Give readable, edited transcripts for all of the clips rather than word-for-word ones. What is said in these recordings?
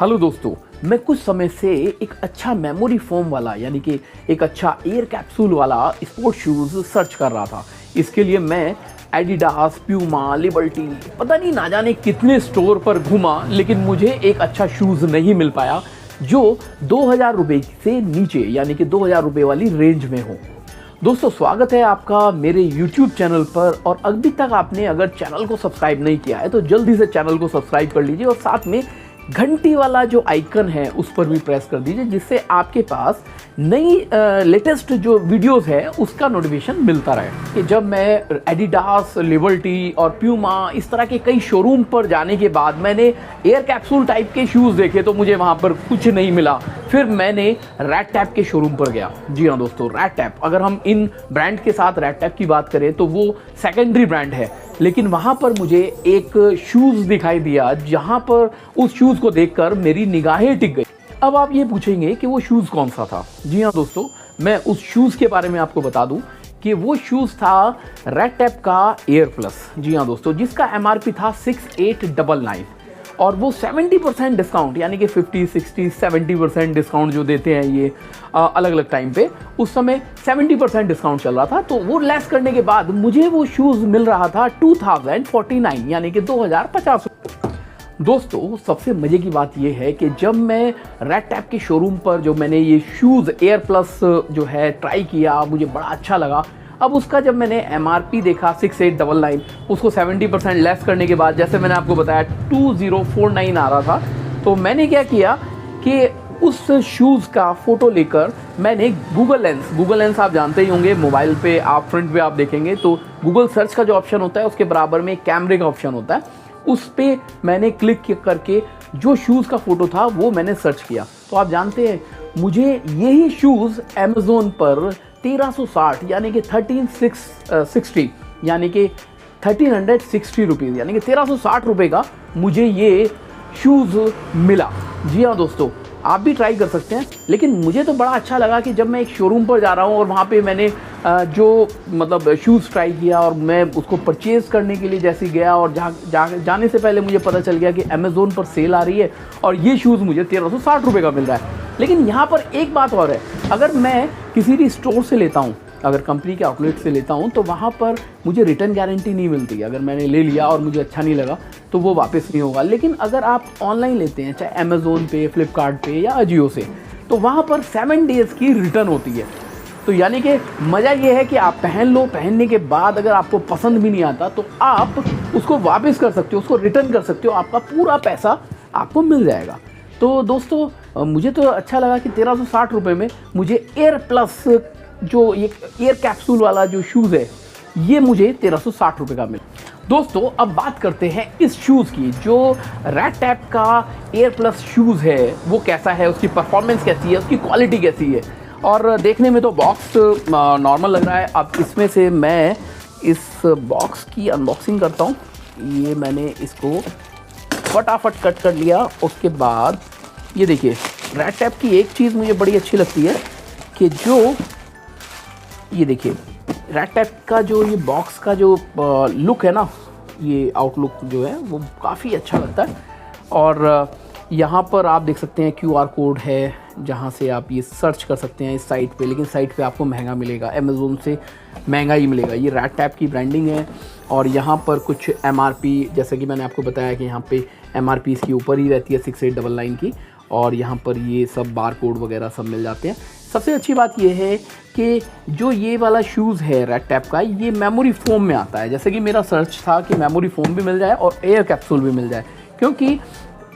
Hello दोस्तों, मैं कुछ समय से एक अच्छा मेमोरी फोम वाला यानी कि एक अच्छा एयर कैप्सूल वाला स्पोर्ट शूज़ सर्च कर रहा था। इसके लिए मैं एडिडास, प्यूमा, लिबर्टी पता नहीं ना जाने कितने स्टोर पर घूमा, लेकिन मुझे एक अच्छा शूज़ नहीं मिल पाया जो 2000 रुपये से नीचे यानी कि 2000 रुपये वाली रेंज में हो। दोस्तों, स्वागत है आपका मेरे YouTube चैनल पर। और अभी तक आपने अगर चैनल को सब्सक्राइब नहीं किया है तो जल्दी से चैनल को सब्सक्राइब कर लीजिए और साथ में घंटी वाला जो आइकन है उस पर भी प्रेस कर दीजिए, जिससे आपके पास नई लेटेस्ट जो वीडियोस है उसका नोटिफिकेशन मिलता रहे। कि जब मैं एडिडास, लिबर्टी और प्यूमा इस तरह के कई शोरूम पर जाने के बाद मैंने एयर कैप्सूल टाइप के शूज़ देखे तो मुझे वहाँ पर कुछ नहीं मिला। फिर मैंने रैट टैप के शोरूम पर गया। जी हाँ दोस्तों, रैट टैप, अगर हम इन ब्रांड के साथ रैट टैप की बात करें तो वो सेकेंडरी ब्रांड है, लेकिन वहाँ पर मुझे एक शूज़ दिखाई दिया जहाँ पर उस शूज़ को देखकर मेरी निगाहें टिक गई। अब आप ये पूछेंगे कि वो शूज़ कौन सा था। जी हाँ दोस्तों, मैं उस शूज़ के बारे में आपको बता दूं कि वो शूज़ था रैट टैप का एयर प्लस। जी हाँ दोस्तों, जिसका MRP था 6899 और वो 70% डिस्काउंट यानी कि 50, 60, 70% डिस्काउंट जो देते हैं ये अलग अलग टाइम पे, उस समय 70% डिस्काउंट चल रहा था। तो वो लेस करने के बाद मुझे वो शूज़ मिल रहा था 2049 यानी कि 2050। दोस्तों, सबसे मज़े की बात यह है कि जब मैं रैट टैप के शोरूम पर जो मैंने ये शूज़ एयर प्लस जो है ट्राई किया, मुझे बड़ा अच्छा लगा। अब उसका जब मैंने MRP देखा 6899, उसको 70% लेस करने के बाद जैसे मैंने आपको बताया 2049 आ रहा था, तो मैंने क्या किया कि उस शूज़ का फ़ोटो लेकर मैंने गूगल लेंस आप जानते ही होंगे, मोबाइल पे आप फ्रंट पे आप देखेंगे तो गूगल सर्च का जो ऑप्शन होता है उसके बराबर में कैमरे का ऑप्शन होता है, उस पे मैंने क्लिक करके जो शूज़ का फ़ोटो था वो मैंने सर्च किया। तो आप जानते हैं मुझे यही शूज़ अमेज़ोन पर 1360 यानी कि 1360 यानी कि 1360 रुपीज़ यानी कि 1360 रुपये का मुझे ये शूज़ मिला। जी हाँ दोस्तों, आप भी ट्राई कर सकते हैं। लेकिन मुझे तो बड़ा अच्छा लगा कि जब मैं एक शोरूम पर जा रहा हूँ और वहाँ पे मैंने जो मतलब शूज़ ट्राई किया और मैं उसको परचेज़ करने के लिए जैसे गया और जाने से पहले मुझे पता चल गया कि अमेज़ोन पर सेल आ रही है और ये शूज़ मुझे 1360 रुपये का मिल रहा है। लेकिन यहाँ पर एक बात और है, अगर मैं किसी भी स्टोर से लेता हूँ, अगर कंपनी के आउटलेट से लेता हूँ तो वहाँ पर मुझे रिटर्न गारंटी नहीं मिलती। अगर मैंने ले लिया और मुझे अच्छा नहीं लगा तो वो वापस नहीं होगा। लेकिन अगर आप ऑनलाइन लेते हैं, चाहे अमेज़ोन पे, फ्लिपकार्ट पे या अजियो से, तो वहाँ पर 7 डेज़ की रिटर्न होती है। तो यानी कि मज़ा ये है कि आप पहन लो, पहनने के बाद अगर आपको पसंद भी नहीं आता तो आप उसको वापस कर सकते हो, उसको रिटर्न कर सकते हो, आपका पूरा पैसा आपको मिल जाएगा। तो दोस्तों, मुझे तो अच्छा लगा कि 1360 रुपये में मुझे एयर प्लस जो ये एयर कैप्सूल वाला जो शूज़ है ये मुझे 1360 रुपये का मिला। दोस्तों, अब बात करते हैं इस शूज़ की। जो रैट टैप का एयर प्लस शूज़ है वो कैसा है, उसकी परफॉर्मेंस कैसी है, उसकी क्वालिटी कैसी है। और देखने में तो बॉक्स नॉर्मल लग रहा है। अब इसमें से मैं इस बॉक्स की अनबॉक्सिंग करता हूँ। ये मैंने इसको फटाफट कट कर लिया। उसके बाद ये देखिए, रैट टैप की एक चीज़ मुझे बड़ी अच्छी लगती है कि जो ये देखिए रैट टैप का जो ये बॉक्स का जो लुक है ना, ये आउटलुक जो है वो काफ़ी अच्छा लगता है। और यहाँ पर आप देख सकते हैं QR कोड है जहाँ से आप ये सर्च कर सकते हैं इस साइट पे। लेकिन साइट पे आपको महंगा मिलेगा, अमेज़ोन से महंगा ही मिलेगा। ये रैट टैप की ब्रांडिंग है। और यहाँ पर कुछ MRP, जैसे कि मैंने आपको बताया कि यहाँ पे MRP इसकी ऊपर ही रहती है 6899 की। और यहाँ पर ये सब बार कोड वगैरह सब मिल जाते हैं। सबसे अच्छी बात ये है कि जो ये वाला शूज़ है रैट टैप का, ये मेमोरी फोम में आता है। जैसे कि मेरा सर्च था कि मेमोरी फोम भी मिल जाए और एयर कैप्सूल भी मिल जाए, क्योंकि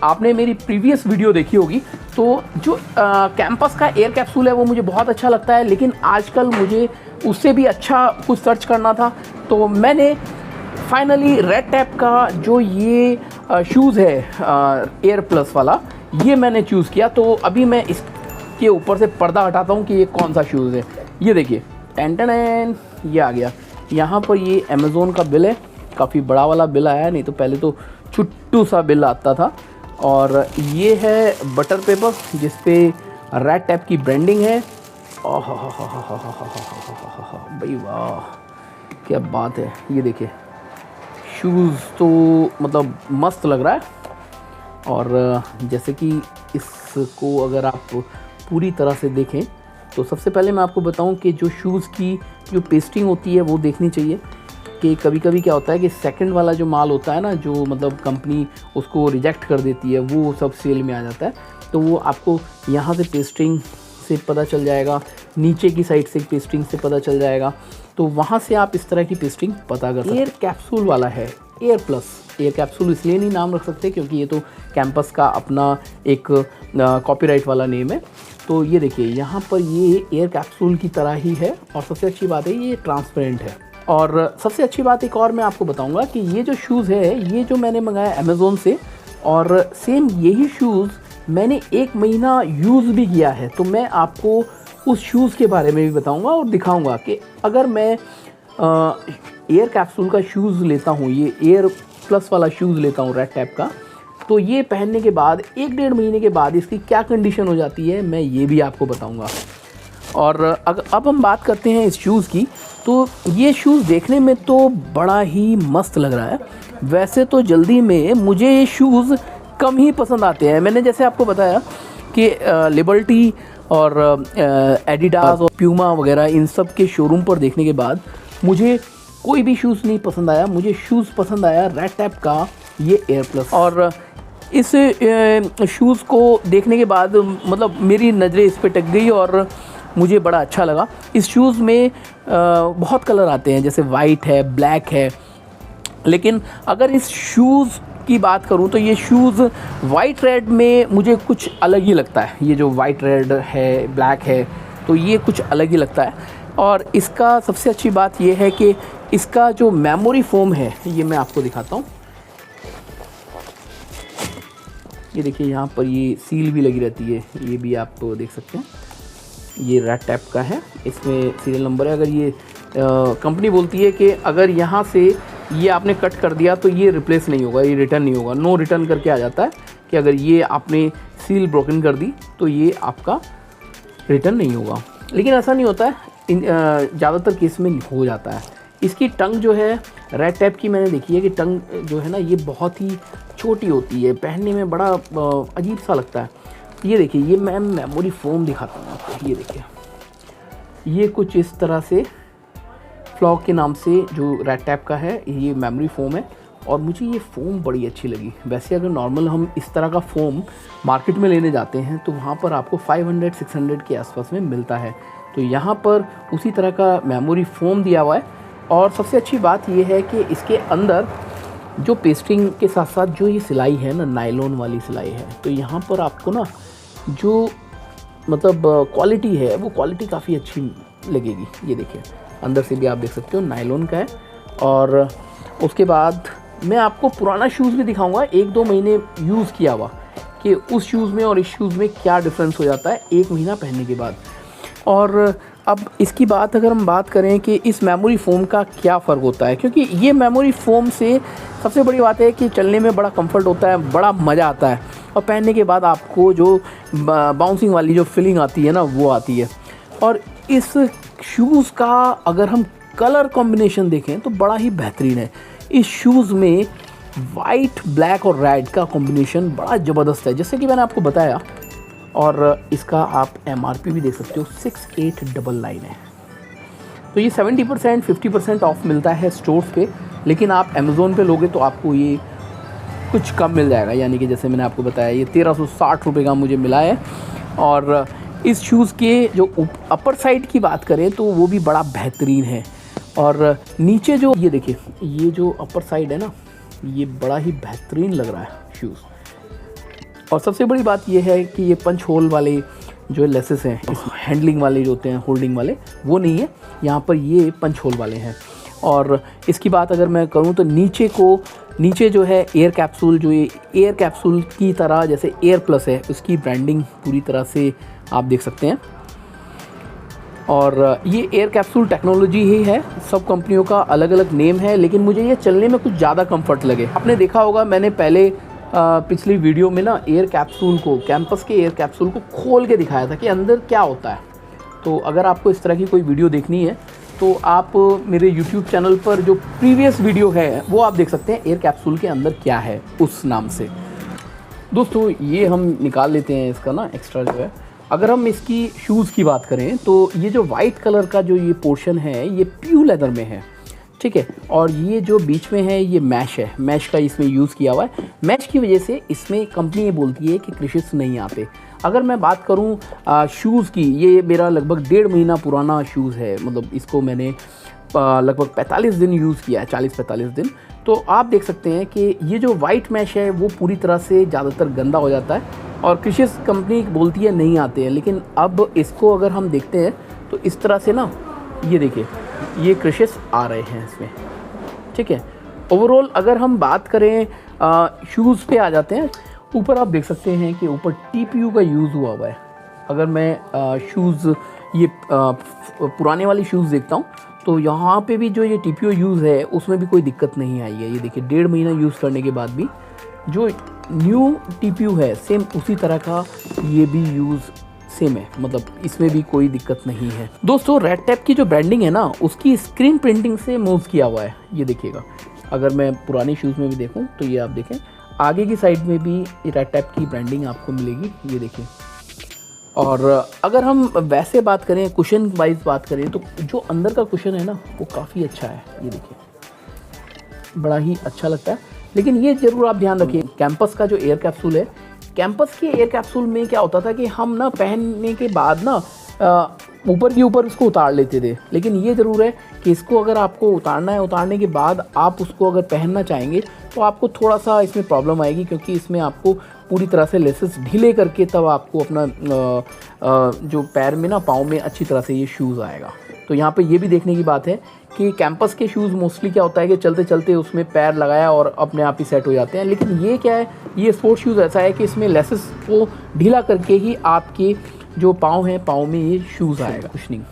आपने मेरी प्रीवियस वीडियो देखी होगी तो जो कैंपस का एयर कैप्सूल है वो मुझे बहुत अच्छा लगता है। लेकिन आजकल मुझे उससे भी अच्छा कुछ सर्च करना था, तो मैंने फाइनली रैट टैप का जो ये शूज़ है एयर प्लस वाला, ये मैंने चूज़ किया। तो अभी मैं इसके ऊपर से पर्दा हटाता हूँ कि ये कौन सा शूज़ है। ये देखिए, टेन ये आ गया। यहाँ पर ये अमेज़ोन का बिल है, काफ़ी बड़ा वाला बिल आया है, नहीं तो पहले तो छुट्टू सा बिल आता था। और ये है बटर पेपर जिस पे रैट टैप की ब्रांडिंग है। ओह भाई वाह, क्या बात है। ये देखिए, शूज़ तो मतलब मस्त लग रहा है। और जैसे कि इसको अगर आप पूरी तरह से देखें तो सबसे पहले मैं आपको बताऊं कि जो शूज़ की जो पेस्टिंग होती है वो देखनी चाहिए कि कभी कभी क्या होता है कि सेकंड वाला जो माल होता है ना, जो मतलब कंपनी उसको रिजेक्ट कर देती है, वो सब सेल में आ जाता है। तो वो आपको यहाँ से पेस्टिंग से पता चल जाएगा, नीचे की साइड से पेस्टिंग से पता चल जाएगा। तो वहाँ से आप इस तरह की पेस्टिंग पता कर सकते हैं। एयर कैप्सूल वाला है, एयर प्लस। एयर कैप्सूल इसलिए नहीं नाम रख सकते क्योंकि ये तो कैंपस का अपना एक कॉपीराइट वाला नेम है। तो ये देखिए यहाँ पर ये एयर कैप्सूल की तरह ही है, और सबसे अच्छी बात है ये ट्रांसपेरेंट है। और सबसे अच्छी बात एक और मैं आपको बताऊंगा कि ये जो शूज़ है ये जो मैंने मंगाया अमेज़ोन से, और सेम यही शूज़ मैंने 1 महीना यूज़ भी किया है। तो मैं आपको उस शूज़ के बारे में भी बताऊंगा और दिखाऊंगा कि अगर मैं एयर कैप्सूल का शूज़ लेता हूँ, ये एयर प्लस वाला शूज़ लेता हूँ रेड टैप का, तो ये पहनने के बाद 1-1.5 महीने के बाद इसकी क्या कंडीशन हो जाती है मैं ये भी आपको बताऊंगा। और अब हम बात करते हैं इस शूज़ की। तो ये शूज़ देखने में तो बड़ा ही मस्त लग रहा है। वैसे तो जल्दी में मुझे ये शूज़ कम ही पसंद आते हैं। मैंने जैसे आपको बताया कि लिबर्टी और एडिडास और प्यूमा वगैरह इन सब के शोरूम पर देखने के बाद मुझे कोई भी शूज़ नहीं पसंद आया। मुझे शूज़ पसंद आया रेड टैप का ये एयर प्लस। और इस शूज़ को देखने के बाद मतलब मेरी नज़रें इस पे टिक गई और मुझे बड़ा अच्छा लगा। इस शूज़ में बहुत कलर आते हैं, जैसे वाइट है, ब्लैक है, लेकिन अगर इस शूज़ की बात करूं तो ये शूज़ वाइट रेड में मुझे कुछ अलग ही लगता है। ये जो वाइट रेड है, ब्लैक है, तो ये कुछ अलग ही लगता है। और इसका सबसे अच्छी बात ये है कि इसका जो मेमोरी फोम है, ये मैं आपको दिखाता हूँ। ये देखिए यहाँ पर ये सील भी लगी रहती है, ये भी आप देख सकते हैं। ये रेड टैप का है, इसमें सीरियल नंबर है। अगर ये कंपनी बोलती है कि अगर यहाँ से ये आपने कट कर दिया तो ये रिप्लेस नहीं होगा, ये रिटर्न नहीं होगा, नो रिटर्न करके आ जाता है कि अगर ये आपने सील ब्रोकन कर दी तो ये आपका रिटर्न नहीं होगा। लेकिन ऐसा नहीं होता है, ज़्यादातर केस में हो जाता है। इसकी टंग जो है रेड टैप की, मैंने देखी है कि टंग जो है ना ये बहुत ही छोटी होती है, पहनने में बड़ा अजीब सा लगता है। ये देखिए, ये मैं मेमोरी फोम दिखाता हूँ आपको। ये देखिए, ये कुछ इस तरह से फ्लॉग के नाम से जो रेड टैप का है ये मेमोरी फोम है, और मुझे ये फ़ोम बड़ी अच्छी लगी। वैसे अगर नॉर्मल हम इस तरह का फ़ोम मार्केट में लेने जाते हैं तो वहाँ पर आपको 500-600 के आसपास में मिलता है। तो यहाँ पर उसी तरह का मेमोरी फ़ोम दिया हुआ है। और सबसे अच्छी बात ये है कि इसके अंदर जो पेस्टिंग के साथ साथ जो ये सिलाई है ना, नायलॉन वाली सिलाई है, तो यहाँ पर आपको ना जो मतलब क्वालिटी है वो क्वालिटी काफ़ी अच्छी लगेगी। ये देखिए, अंदर से भी आप देख सकते हो नायलॉन का है। और उसके बाद मैं आपको पुराना शूज़ भी दिखाऊंगा, 1-2 महीने यूज़ किया हुआ, कि उस शूज़ में और इस शूज़ में क्या डिफरेंस हो जाता है 1 महीना पहनने के बाद। और अब इसकी बात अगर हम बात करें कि इस मेमोरी फ़ोम का क्या फ़र्क होता है, क्योंकि ये मेमोरी फ़ोम से सबसे बड़ी बात है कि चलने में बड़ा कंफर्ट होता है, बड़ा मज़ा आता है, और पहनने के बाद आपको जो बाउंसिंग वाली जो फीलिंग आती है ना वो आती है। और इस शूज़ का अगर हम कलर कॉम्बिनेशन देखें तो बड़ा ही बेहतरीन है। इस शूज़ में वाइट, ब्लैक और रेड का कॉम्बिनेशन बड़ा ज़बरदस्त है, जैसे कि मैंने आपको बताया। और इसका आप MRP भी देख सकते हो, 6899 है। तो ये 70% 50% ऑफ मिलता है स्टोर्स पे, लेकिन आप अमेज़ोन पे लोगे तो आपको ये कुछ कम मिल जाएगा। यानी कि जैसे मैंने आपको बताया ये 1360 रुपये का मुझे मिला है। और इस शूज़ के जो अपर साइड की बात करें तो वो भी बड़ा बेहतरीन है। और नीचे जो ये देखिए, ये जो अपर साइड है ना, ये बड़ा ही बेहतरीन लग रहा है शूज़। और सबसे बड़ी बात ये है कि ये पंच होल वाले जो लेसेस हैं, इस हैंडलिंग वाले जो होते हैं, होल्डिंग वाले, वो नहीं है, यहाँ पर ये पंच होल वाले हैं। और इसकी बात अगर मैं करूँ तो नीचे जो है एयर कैप्सूल, जो ये एयर कैप्सूल की तरह जैसे एयर प्लस है, उसकी ब्रांडिंग पूरी तरह से आप देख सकते हैं। और ये एयर कैप्सूल टेक्नोलॉजी ही है, सब कंपनियों का अलग अलग नेम है, लेकिन मुझे ये चलने में कुछ ज़्यादा कंफर्ट लगे। आपने देखा होगा मैंने पहले पिछली वीडियो में ना एयर कैप्सूल को, कैंपस के एयर कैप्सूल को खोल के दिखाया था कि अंदर क्या होता है। तो अगर आपको इस तरह की कोई वीडियो देखनी है तो आप मेरे YouTube चैनल पर जो प्रीवियस वीडियो है वो आप देख सकते हैं, एयर कैप्सूल के अंदर क्या है, उस नाम से। दोस्तों ये हम निकाल लेते हैं इसका ना एक्स्ट्रा जो है। अगर हम इसकी शूज़ की बात करें तो ये जो वाइट कलर का जो ये पोर्शन है ये प्योर लेदर में है, ठीक है। और ये जो बीच में है ये मैश है, मैश का इसमें यूज़ किया हुआ है। मैश की वजह से इसमें कंपनी ये बोलती है कि क्रिशेस नहीं आते। अगर मैं बात करूँ शूज़ की, ये मेरा लगभग 1.5 महीना पुराना शूज़ है, मतलब इसको मैंने लगभग 45 दिन यूज़ किया है, 40-45 दिन। तो आप देख सकते हैं कि ये जो वाइट मैश है वो पूरी तरह से ज़्यादातर गंदा हो जाता है और क्रिशेस कंपनी बोलती है नहीं आते हैं। लेकिन अब इसको अगर हम देखते हैं तो इस तरह से ना, ये देखिए ये क्रिशेस आ रहे हैं इसमें, ठीक है। ओवरऑल अगर हम बात करें शूज़ पे आ जाते हैं, ऊपर आप देख सकते हैं कि ऊपर TPU का यूज़ हुआ है। अगर मैं शूज़ ये पुराने वाली शूज़ देखता हूँ तो यहाँ पे भी जो ये TPU यूज़ है उसमें भी कोई दिक्कत नहीं आई है। ये देखिए 1.5 महीना यूज़ करने के बाद भी जो न्यू TPU है सेम उसी तरह का ये भी यूज़ सेम है, मतलब इसमें भी कोई दिक्कत नहीं है। दोस्तों रेड टैप की जो ब्रांडिंग है ना उसकी स्क्रीन प्रिंटिंग से मूव किया हुआ है, ये देखिएगा। अगर मैं पुराने शूज़ में भी देखूं तो ये आप देखें आगे की साइड में भी रेड टैप की ब्रांडिंग आपको मिलेगी, ये देखिए। और अगर हम वैसे बात करें कुशन वाइज बात करें तो जो अंदर का कुशन है ना वो काफ़ी अच्छा है, ये देखिए बड़ा ही अच्छा लगता है। लेकिन ये ज़रूर आप ध्यान रखिए कैंपस का जो एयर कैप्सूल है, कैंपस के एयर कैप्सूल में क्या होता था कि हम ना पहनने के बाद ना ऊपर के ऊपर इसको उतार लेते थे। लेकिन ये ज़रूर है कि इसको अगर आपको उतारना है, उतारने के बाद आप उसको अगर पहनना चाहेंगे तो आपको थोड़ा सा इसमें प्रॉब्लम आएगी, क्योंकि इसमें आपको पूरी तरह से लेसेस ढीले करके तब आपको अपना जो पैर में ना पाँव में अच्छी तरह से ये शूज़ आएगा। तो यहाँ पे ये भी देखने की बात है कि कैंपस के शूज़ मोस्टली क्या होता है कि चलते चलते उसमें पैर लगाया और अपने आप ही सेट हो जाते हैं। लेकिन ये क्या है, ये स्पोर्ट्स शूज़ ऐसा है कि इसमें लेसेस को ढीला करके ही आपके जो पाँव हैं पाँव में ये शूज़ आएगा। कुशनिंग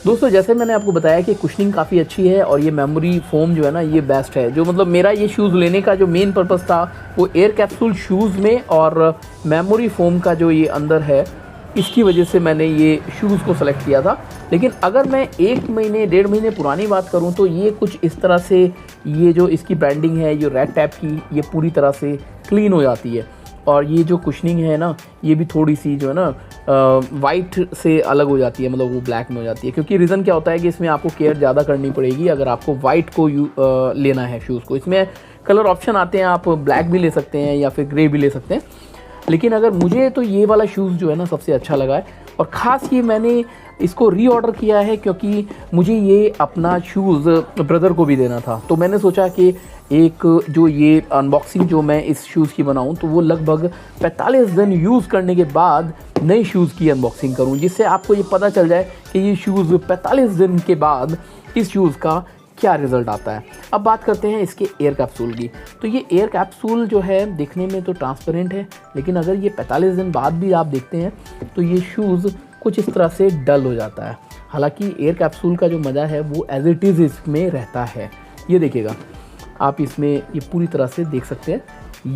दोस्तों जैसे मैंने आपको बताया कि कुशनिंग काफ़ी अच्छी है और ये मेमोरी फोम जो है ना ये बेस्ट है। जो मतलब मेरा ये शूज़ लेने का जो मेन पर्पज़ था वो एयर कैप्सूल शूज़ में और मेमोरी फोम का जो ये अंदर है इसकी वजह से मैंने ये शूज़ को सेलेक्ट किया था। लेकिन अगर मैं 1 महीने 1.5 महीने पुरानी बात करूं तो ये कुछ इस तरह से, ये जो इसकी ब्रांडिंग है जो रेड टैप की ये पूरी तरह से क्लीन हो जाती है। और ये जो कुशनिंग है ना ये भी थोड़ी सी जो है ना वाइट से अलग हो जाती है, मतलब वो ब्लैक में हो जाती है। क्योंकि रीज़न क्या होता है कि इसमें आपको केयर ज़्यादा करनी पड़ेगी अगर आपको वाइट को लेना है शूज़ को। इसमें कलर ऑप्शन आते हैं, आप ब्लैक भी ले सकते हैं या फिर ग्रे भी ले सकते हैं। लेकिन अगर मुझे तो ये वाला शूज़ जो है ना सबसे अच्छा लगा है और ख़ास ये मैंने इसको रीऑर्डर किया है क्योंकि मुझे ये अपना शूज़ ब्रदर को भी देना था। तो मैंने सोचा कि एक जो ये अनबॉक्सिंग जो मैं इस शूज़ की बनाऊं तो वो लगभग 45 दिन यूज़ करने के बाद नए शूज़ की अनबॉक्सिंग करूं, जिससे आपको ये पता चल जाए कि ये शूज़ 45 दिन के बाद इस शूज़ का क्या रिज़ल्ट आता है। अब बात करते हैं इसके एयर कैप्सूल की। तो ये एयर कैप्सूल जो है देखने में तो ट्रांसपेरेंट है, लेकिन अगर ये 45 दिन बाद भी आप देखते हैं तो ये शूज़ कुछ इस तरह से डल हो जाता है। हालांकि एयर कैप्सूल का जो मज़ा है वो एज इट इज़ इसमें रहता है। ये देखिएगा आप इसमें ये पूरी तरह से देख सकते हैं,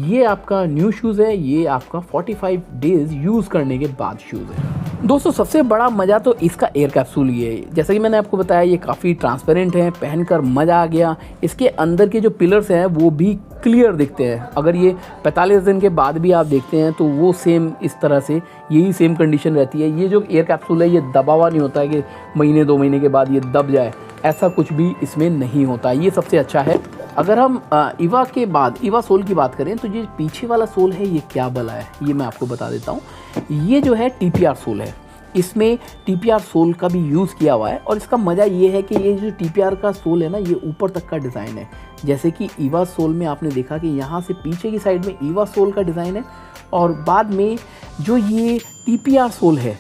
ये आपका न्यू शूज़ है, ये आपका 45 डेज़ यूज़ करने के बाद शूज़ है। दोस्तों सबसे बड़ा मज़ा तो इसका एयर कैप्सूल ये है। जैसा कि मैंने आपको बताया ये काफ़ी ट्रांसपेरेंट है, पहनकर मज़ा आ गया। इसके अंदर के जो पिलर्स हैं वो भी क्लियर दिखते हैं। अगर ये 45 दिन के बाद भी आप देखते हैं तो वो सेम इस तरह से यही सेम कंडीशन रहती है। ये जो एयर कैप्सूल है ये दबा हुआ नहीं होता है कि महीने 2 महीने के बाद ये दब जाए, ऐसा कुछ भी इसमें नहीं होता। ये सबसे अच्छा है। अगर हम ईवा के बाद ईवा सोल की बात करें तो ये पीछे वाला सोल है ये क्या भला है ये मैं आपको बता देता हूँ। ये जो है TPR सोल है, इसमें TPR सोल का भी यूज़ किया हुआ है। और इसका मज़ा ये है कि ये जो TPR का सोल है ना ये ऊपर तक का डिज़ाइन है। जैसे कि ईवा सोल में आपने देखा कि यहाँ से पीछे की साइड में ईवा सोल का डिज़ाइन है और बाद में जो ये TPR सोल है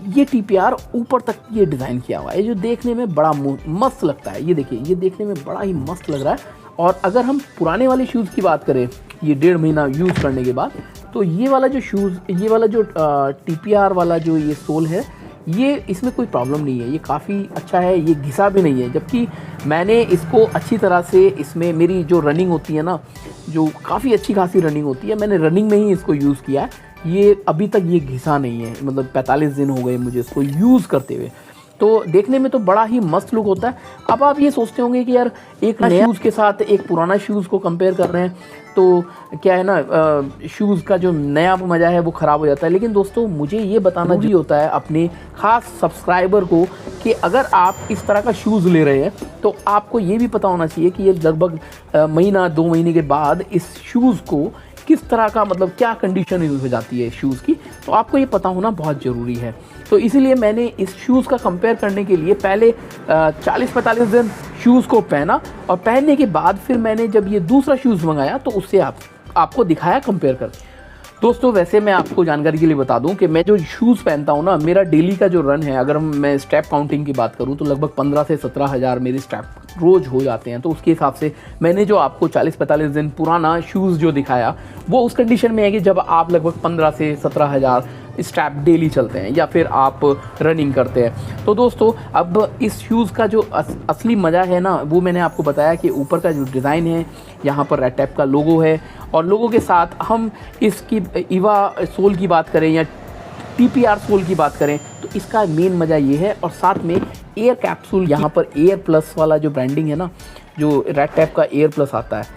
ये TPR ऊपर तक ये डिज़ाइन किया हुआ है, जो देखने में बड़ा मस्त लगता है। ये देखिए ये देखने में बड़ा ही मस्त लग रहा है। और अगर हम पुराने वाले शूज़ की बात करें ये 1.5 महीना यूज़ करने के बाद, तो ये वाला जो शूज़, ये वाला जो TPR वाला जो ये सोल है ये इसमें कोई प्रॉब्लम नहीं है, ये काफ़ी अच्छा है, ये घिसा भी नहीं है। जबकि मैंने इसको अच्छी तरह से, इसमें मेरी जो रनिंग होती है ना, जो काफ़ी अच्छी खासी रनिंग होती है, मैंने रनिंग में ही इसको यूज़ किया है। ये अभी तक ये घिसा नहीं है, मतलब 45 दिन हो गए मुझे इसको यूज़ करते हुए। तो देखने में तो बड़ा ही मस्त लुक होता है। अब आप ये सोचते होंगे कि यार एक नया शूज़ के साथ एक पुराना शूज़ को कंपेयर कर रहे हैं तो क्या है ना, शूज़ का जो नया मज़ा है वो ख़राब हो जाता है। लेकिन दोस्तों मुझे ये बताना जरूरी होता है अपने ख़ास सब्सक्राइबर को कि अगर आप इस तरह का शूज़ ले रहे हैं तो आपको ये भी पता होना चाहिए कि ये लगभग महीना 2 महीने के बाद इस शूज़ को किस तरह का, मतलब क्या कंडीशन हो जाती है शूज़ की, तो आपको ये पता होना बहुत ज़रूरी है। तो इसीलिए मैंने इस शूज़ का कंपेयर करने के लिए पहले 40-45 दिन शूज़ को पहना और पहनने के बाद फिर मैंने जब ये दूसरा शूज़ मंगाया तो उससे आपको दिखाया कंपेयर कर। दोस्तों वैसे मैं आपको जानकारी के लिए बता दूं कि मैं जो शूज़ पहनता हूं ना, मेरा डेली का जो रन है, अगर मैं स्टेप काउंटिंग की बात करूं तो लगभग 15 से 17 हज़ार मेरे स्टेप रोज़ हो जाते हैं। तो उसके हिसाब से मैंने जो आपको 40-45 दिन पुराना शूज़ जो दिखाया वो उस कंडीशन में है कि जब आप लगभग 15 से 17 हज़ार स्टेप डेली चलते हैं या फिर आप रनिंग करते हैं। तो दोस्तों अब इस शूज़ का जो असली मज़ा है ना, वो मैंने आपको बताया कि ऊपर का जो डिज़ाइन है, यहाँ पर रेड टैप का लोगो है और लोगो के साथ हम इसकी ईवा सोल की बात करें या TPR सोल की बात करें तो इसका मेन मज़ा ये है। और साथ में एयर कैप्सूल, यहाँ पर एयर प्लस वाला जो ब्रांडिंग है ना, जो रेड टैप का एयर प्लस आता है,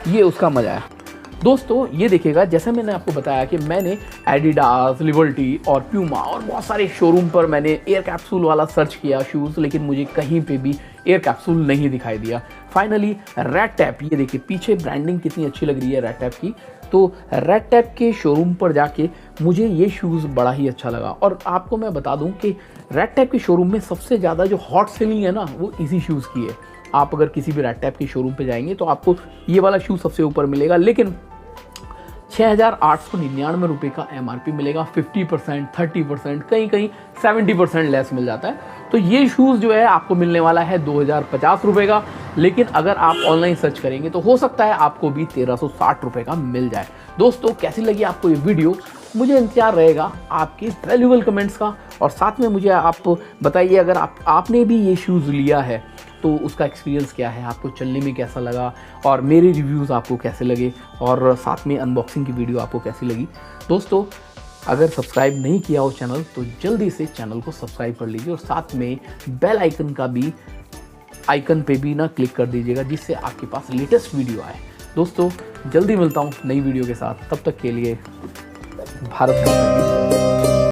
ये उसका मज़ा है। दोस्तों ये देखिएगा, जैसे मैंने आपको बताया कि मैंने एडिडास, लिबर्टी और प्यूमा और बहुत सारे शोरूम पर मैंने एयर कैप्सूल वाला सर्च किया शूज़, लेकिन मुझे कहीं पे भी एयर कैप्सूल नहीं दिखाई दिया। फाइनली रेड टैप, ये देखिए पीछे ब्रांडिंग कितनी अच्छी लग रही है रेड टैप की। तो रेड टैप के शोरूम पर जाके मुझे ये शूज़ बड़ा ही अच्छा लगा। और आपको मैं बता दूं कि रेड टैप के शोरूम में सबसे ज़्यादा जो हॉट सेलिंग है ना, वो इसी शूज़ की है। आप अगर किसी भी रेड टैप के शोरूम पे जाएंगे तो आपको ये वाला शूज़ सबसे ऊपर मिलेगा, लेकिन 6,899 रुपये का MRP मिलेगा। 50%, 30%, कहीं कहीं 70% लेस मिल जाता है। तो ये शूज़ जो है आपको मिलने वाला है 2,050 रुपये का, लेकिन अगर आप ऑनलाइन सर्च करेंगे तो हो सकता है आपको भी 1,360 रुपये का मिल जाए। दोस्तों कैसी लगी आपको ये वीडियो, मुझे इंतजार रहेगा आपके वैल्यूएबल कमेंट्स का। और साथ में मुझे आप बताइए अगर आपने भी ये शूज़ लिया है तो उसका एक्सपीरियंस क्या है, आपको चलने में कैसा लगा और मेरे रिव्यूज़ आपको कैसे लगे और साथ में अनबॉक्सिंग की वीडियो आपको कैसी लगी। दोस्तों अगर सब्सक्राइब नहीं किया हो चैनल तो जल्दी से चैनल को सब्सक्राइब कर लीजिए और साथ में बेल आइकन का भी आइकन पे भी ना क्लिक कर दीजिएगा, जिससे आपके पास लेटेस्ट वीडियो आए। दोस्तों जल्दी मिलता हूँ नई वीडियो के साथ, तब तक के लिए भारत माता की जय।